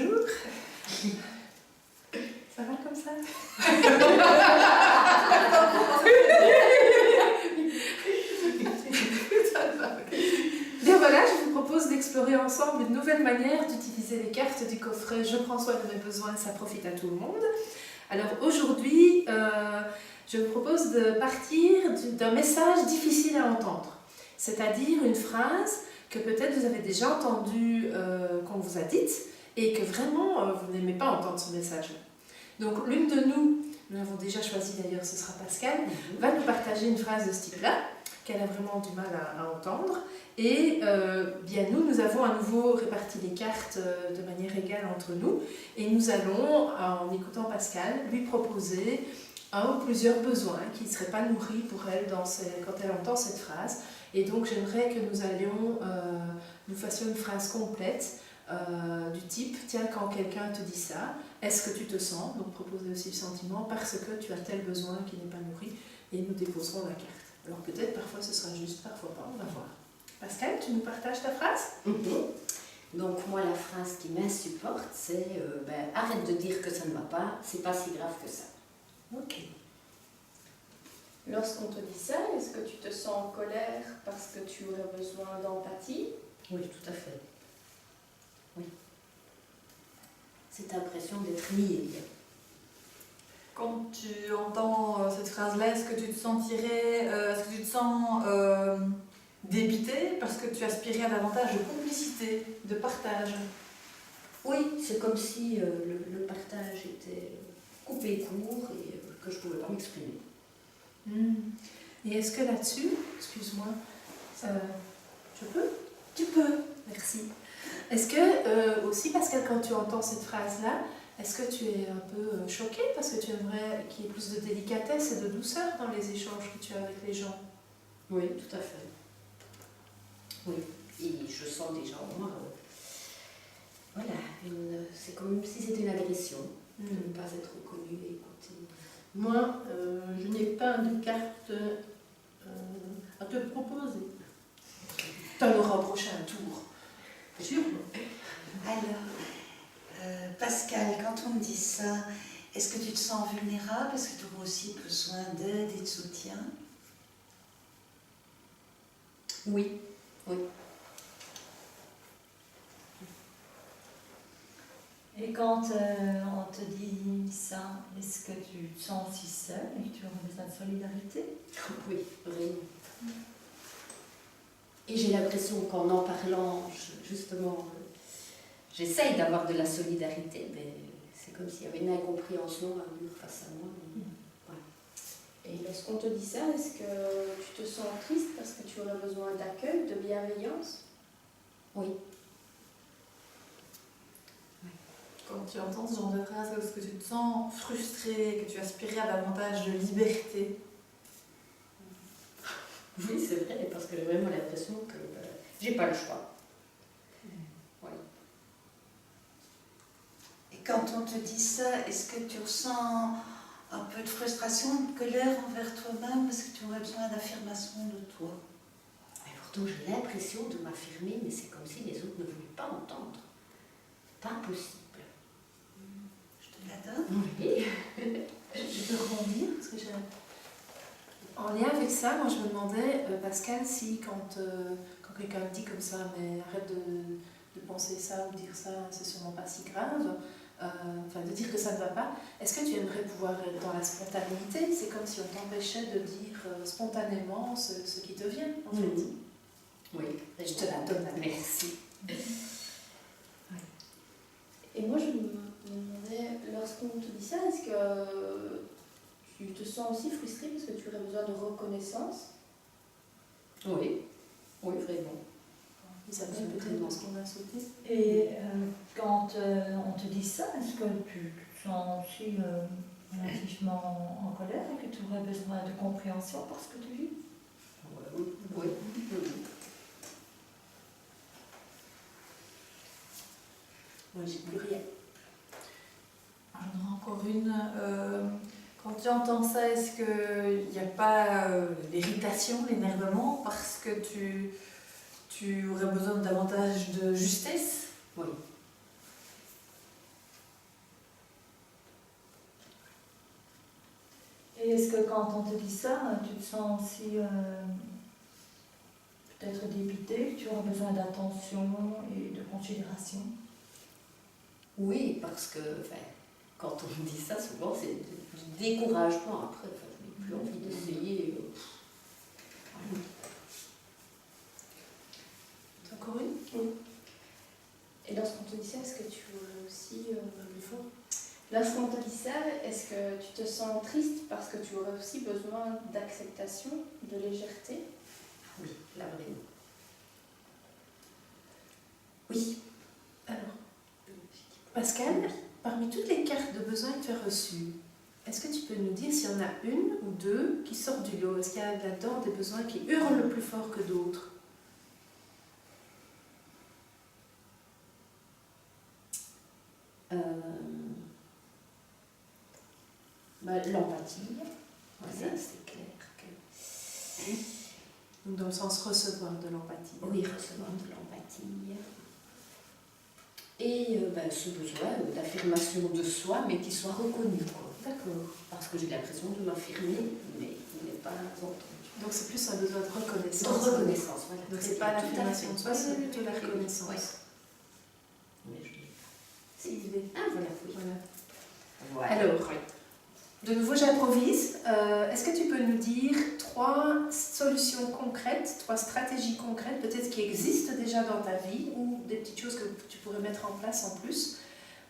bonjour. Ça va comme ça? Bien voilà, je vous propose d'explorer ensemble une nouvelle manière d'utiliser les cartes du coffret Je prends soin de mes besoins, ça profite à tout le monde. Alors aujourd'hui, je vous propose de partir d'un message difficile à entendre, c'est-à-dire une phrase que peut-être vous avez déjà entendue qu'on vous a dite et que vraiment vous n'aimez pas entendre ce message-là. Donc l'une de nous l'avons déjà choisi d'ailleurs, ce sera Pascal, va nous partager une phrase de ce type-là, qu'elle a vraiment du mal à entendre. Et bien nous avons à nouveau réparti les cartes de manière égale entre nous. Et nous allons, en écoutant Pascal, lui proposer un ou plusieurs besoins qui ne seraient pas nourris pour elle quand elle entend cette phrase. Et donc j'aimerais que nous fassions une phrase complète du type, tiens, quand quelqu'un te dit ça, est-ce que tu te sens, donc proposer aussi le sentiment, parce que tu as tel besoin qui n'est pas nourri, et nous déposerons la carte. Alors peut-être parfois ce sera juste, parfois pas, on va voir. Pascal, tu nous partages ta phrase? Donc moi la phrase qui m'insupporte c'est arrête de dire que ça ne va pas, c'est pas si grave que ça. Ok. Lorsqu'on te dit ça, est-ce que tu te sens en colère parce que tu aurais besoin d'empathie? Oui, tout à fait. Oui. Cette impression d'être nié. Quand tu entends cette phrase-là, est-ce que tu te sens débité parce que tu aspirais à davantage de complicité, de partage? Oui, c'est comme si le partage était coupé court et que je ne pouvais pas m'exprimer. Et est-ce que là-dessus, excuse-moi, je peux? Tu peux. Merci. Est-ce que aussi, Pascal, quand tu entends cette phrase-là, est-ce que tu es un peu choquée parce que tu aimerais qu'il y ait plus de délicatesse et de douceur dans les échanges que tu as avec les gens? Oui, tout à fait. Oui, et je sens déjà en moi, c'est comme si c'était une agression de ne pas être reconnue et écoutée. Moi, je n'ai pas de carte à te proposer. Tu en auras au prochain tour. Sûrement. Alors, Pascal, quand on me dit ça, est-ce que tu te sens vulnérable? Est-ce que tu auras aussi besoin d'aide et de soutien? Oui, oui. Et quand on te dit ça, est-ce que tu te sens aussi seule et que tu as besoin de solidarité? Oui, vraiment. Et j'ai l'impression qu'en en parlant, justement, j'essaye d'avoir de la solidarité, mais c'est comme s'il y avait une incompréhension à venir face à moi. Et lorsqu'on te dit ça, est-ce que tu te sens triste parce que tu aurais besoin d'accueil, de bienveillance? Oui. Quand tu entends ce genre de phrase, est-ce que tu te sens frustrée, que tu aspirais à davantage de liberté? Oui, c'est vrai, parce que j'ai vraiment l'impression que j'ai pas le choix. Oui. Et quand on te dit ça, est-ce que tu ressens un peu de frustration, de colère envers toi-même parce que tu aurais besoin d'affirmation de toi? Et pourtant, j'ai l'impression de m'affirmer, mais c'est comme si les autres ne voulaient pas entendre. C'est pas possible. Je te la donne? Oui. Je peux rebondir parce que en lien avec ça, moi je me demandais, Pascal, si quand quelqu'un dit comme ça, mais arrête de penser ça ou dire ça, c'est sûrement pas si grave, de dire que ça ne va pas, est-ce que tu aimerais pouvoir être dans la spontanéité? C'est comme si on t'empêchait de dire spontanément ce qui te vient, en fait. Oui, Je te la donne. Merci. Et moi, je me demandais, lorsqu'on te dit ça, est-ce que tu te sens aussi frustrée parce que tu aurais besoin de reconnaissance? Oui, oui, vraiment. Isabelle, peut-être parce qu'on a sauté. Et quand on te dit ça, est-ce que tu te sens aussi relativement en colère et que tu aurais besoin de compréhension par ce que tu vis? Oui. Moi, j'ai plus rien. J'en aurai encore une. Quand tu entends ça, est-ce qu'il n'y a pas l'irritation, l'énervement parce que tu aurais besoin de davantage de justesse? Oui. quand on te dit ça, tu te sens aussi peut-être dépité, que tu auras besoin d'attention et de considération. Oui, parce que quand on me dit ça, souvent c'est du découragement après. Je n'ai plus envie d'essayer. Voilà. T'as encore une? Oui. Et lorsqu'on te dit ça, est-ce que tu aurais aussi plus fort? Lorsqu'on te dit ça, est-ce que tu te sens triste parce que tu aurais aussi besoin d'acceptation, de légèreté? Oui, là vraiment. Oui. Alors, Pascal, parmi toutes les cartes de besoin que tu as reçues, est-ce que tu peux nous dire s'il y en a une ou deux qui sortent du lot? Est-ce qu'il y a là-dedans des besoins qui hurlent plus fort que d'autres? L'empathie, ça c'est clair que... Donc dans le sens recevoir de l'empathie. Oui, recevoir de l'empathie. Et ce besoin d'affirmation de soi, mais qui soit reconnu. D'accord. Parce que j'ai l'impression de m'affirmer, mais il n'est pas entendu. Donc c'est plus un besoin de reconnaissance. De reconnaissance, voilà. Donc c'est pas l'affirmation de soi, c'est plutôt la reconnaissance. Oui. Mais je l'ai pas. C'est idée. Ah voilà, oui. Voilà. Alors, de nouveau j'improvise. Est-ce que tu peux nous dire 3 solutions concrètes, 3 stratégies concrètes, peut-être qui existent déjà dans ta vie, ou des petites choses que tu pourrais mettre en place en plus,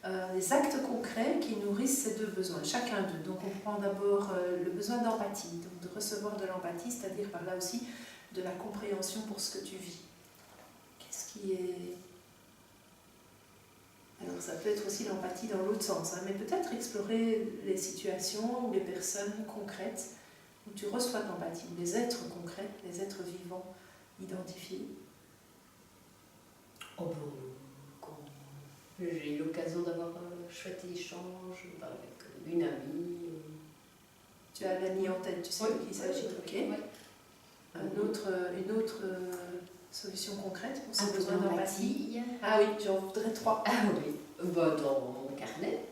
des actes concrets qui nourrissent ces 2 besoins, chacun d'eux. Donc on prend d'abord le besoin d'empathie, donc de recevoir de l'empathie, c'est-à-dire par là aussi de la compréhension pour ce que tu vis. Qu'est-ce qui est... Alors ça peut être aussi l'empathie dans l'autre sens, mais peut-être explorer les situations ou les personnes concrètes où tu reçois de l'empathie, ou les êtres concrets, les êtres vivants identifiés. Oh bon, quand j'ai eu l'occasion d'avoir un chouette échange avec une amie. Tu as l'ami en tête, tu sais de qui il s'agit, ok. Oui. Une autre solution concrète pour ce besoin d'empathie. d'empathie. Ah oui, j'en voudrais 3. Ah oui, dans mon carnet.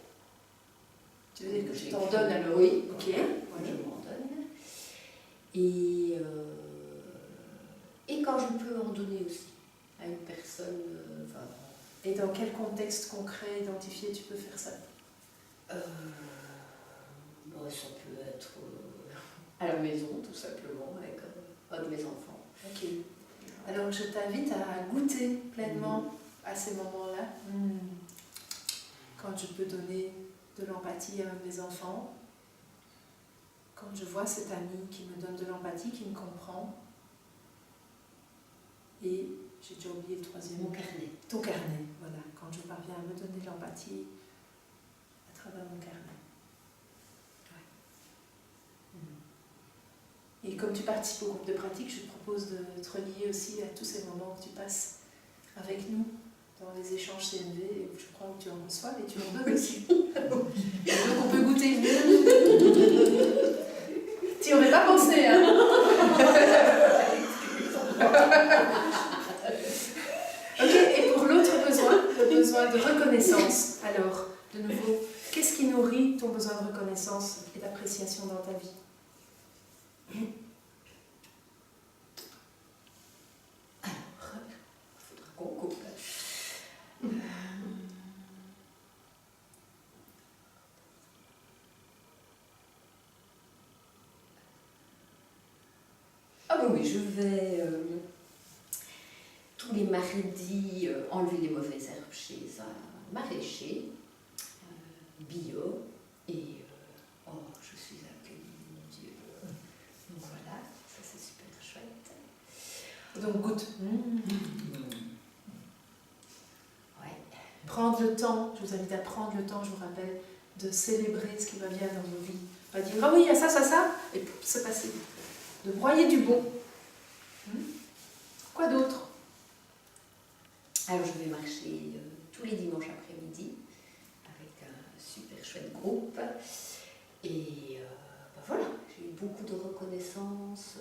Tu veux dire que je t'en donne alors? Oui, ok. Moi je m'en donne. Et quand je peux en donner aussi à une personne. Et dans quel contexte concret identifié tu peux faire ça? Ça peut être à la maison, tout simplement, avec un de mes enfants. Ok. Alors je t'invite à goûter pleinement à ces moments-là. Quand je peux donner de l'empathie à mes enfants, quand je vois cet ami qui me donne de l'empathie, qui me comprend, et j'ai déjà oublié le troisième. Mon carnet. Ton carnet, voilà. Quand je parviens à me donner de l'empathie à travers mon carnet. Et comme tu participes au groupe de pratique, je te propose de te relier aussi à tous ces moments que tu passes avec nous dans les échanges CNV, et je crois que tu en reçois et tu en donnes aussi. Donc on peut goûter. Tu n'y aurais pas pensé, hein? Ok, et pour l'autre besoin, le besoin de reconnaissance, alors, de nouveau, qu'est-ce qui nourrit ton besoin de reconnaissance et d'appréciation dans ta vie? Alors, il faudra qu'on coupe. Ah oui, je vais tous les mardis enlever les mauvaises herbes chez un maraîcher bio et je suis accueillie, mon Dieu. Donc voilà, ça c'est super chouette. Donc goûte. Ouais. Prendre le temps, je vous invite à prendre le temps, je vous rappelle, de célébrer ce qui va bien dans vos vies. Pas dire, ah oui, il y a ça, et c'est passé. De broyer du bon. Quoi d'autre? Alors je vais marcher tous les dimanches après-midi avec un super chouette groupe et voilà, j'ai eu beaucoup de reconnaissance,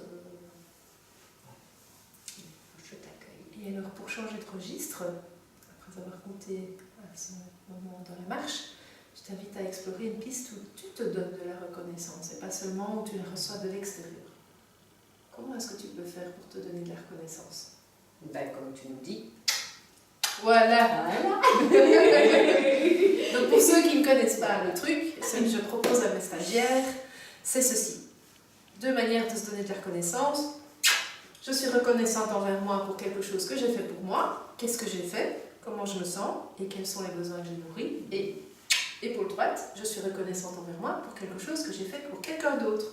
je t'accueille. Et alors pour changer de registre, après avoir goûté à ce moment dans la marche, je je t'invite à explorer une piste où tu te donnes de la reconnaissance et pas seulement où tu la reçois de l'extérieur. Comment est-ce que tu peux faire pour te donner de la reconnaissance? Ben, comme tu nous dis. Voilà. Donc pour ceux qui ne connaissent pas le truc, ce que je propose à mes stagiaires, c'est ceci. 2 manières de se donner de la reconnaissance. Je suis reconnaissante envers moi pour quelque chose que j'ai fait pour moi. Qu'est-ce que j'ai fait? Comment je me sens? Et quels sont les besoins que j'ai nourris? Et épaule droite, je suis reconnaissante envers moi pour quelque chose que j'ai fait pour quelqu'un d'autre.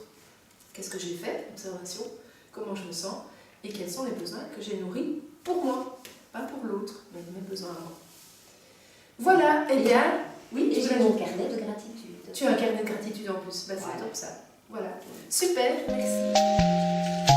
Qu'est-ce que j'ai fait? Observation. Comment je me sens? Et quels sont les besoins que j'ai nourris pour moi? Pas pour l'autre, mais mes besoins à moi. Voilà, eh bien, oui, Et j'ai mon carnet de gratitude. tu as un carnet de gratitude en plus, bah, c'est Voilà. top ça. Voilà, super, merci.